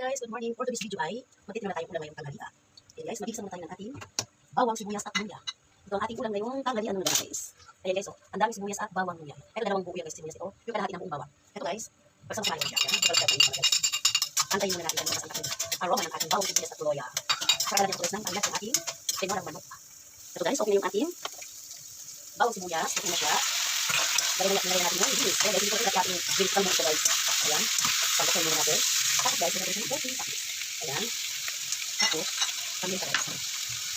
guys, good morning. For today's video ay magtitinda na tayo ulam ngayong tanghalian. Ayan guys, mag-igisa muna tayo ng ating bawang, sibuyas at luya. Ito ang ating ulam ngayong tanghalian mga guys. Ayan guys, ang daming sibuyas at bawang luya. Ito dalawang buo yan guys, sibuyas ito. Yung kalahati ng buong bawang. Ito guys, pagsama tayo siya. Ito talaga tayo mga guys. Antayin muna natin ang aroma ng ating bawang, sibuyas at luya. Saka natin ito ng panglat ng ating tinorang manok. Ito guys, okay na yung ating bawang sibuyas. Okay na siya. Dahil na natin yung bilis. Kaya guys, hindi ko rin natin bilis ng mga guys. Ayan. Pagkasin muna natin. Tapos guys, ito yung puti. Ayan. Tapos, kami ka guys.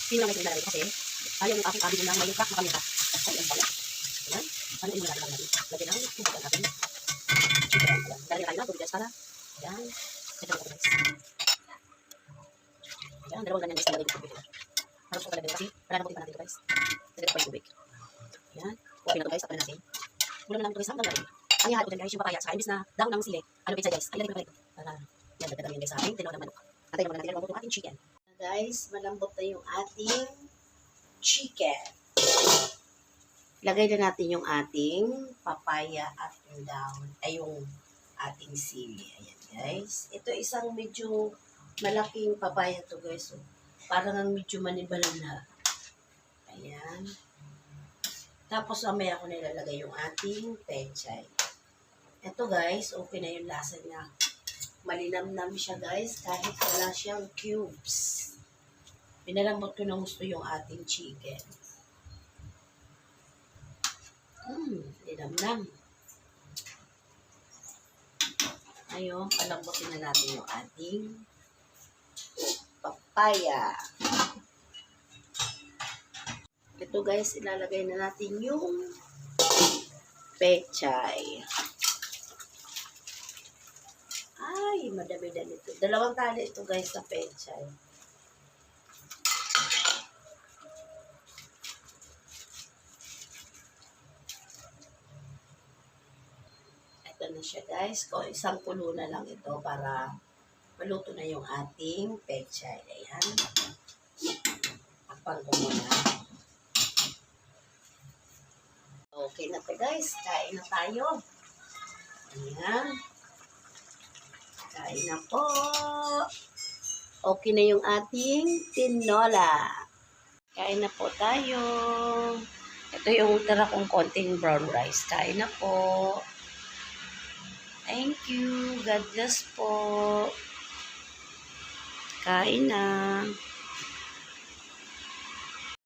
Hindi lang natin nalalagay kasi ayaw yung aking abig na may crack na kamita. Ayan pala. Ayan. Ano yung nalalagay natin? Lagyan natin. Tubukan natin. Chicken. Ayan. Lalagyan tayo na. Tubig guys para. Ayan. Ito na guys. Ayan. Dalawang ganyan guys. Nalagay yung tubig. Harap ko talaga kasi wala na natin ito guys. Nalagay pa yung tubig. Ayan. Okay na ito guys. Tapos natin. Ulam na lang ito guys. Hanggang gawin. Ang ihalo ko dyan guys, yung papaya. Saka imbis na dahon ng sili. Ano pizza guys? Ay, lagay ko na ito. Para yan, dagdagan yan guys sa ating tinaw ng manok. Antayin naman natin yung ating chicken. Guys, malambot na yung ating chicken. Lagay na natin yung ating papaya at yung dahon. Ay, yung ating sili. Ayan guys. Ito isang medyo malaking papaya to guys. So, parang medyo manibalang na. Ayan. Tapos mamaya ko nilalagay yung ating pechay. Ito guys, okay na yung lasa niya. Malinamnam siya guys, kahit wala siyang cubes. Pinalambot ko ng gusto yung ating chicken. Linamnam. Ayun, palambutin na natin yung ating papaya. Ito guys, ilalagay na natin yung pechay. Ay, madami-dami ito. Dalawang tali ito guys sa pechay. Ito na siya guys. Isang kulo na lang ito para maluto na yung ating pechay. Ayan. Takpan ko muna. Okay na ito guys. Kain na tayo. Ayan. Kain na po. Okay na yung ating tinola. Kain na po tayo. Ito yung tira kong konting brown rice. Kain na po. Thank you. God bless po. Kain na.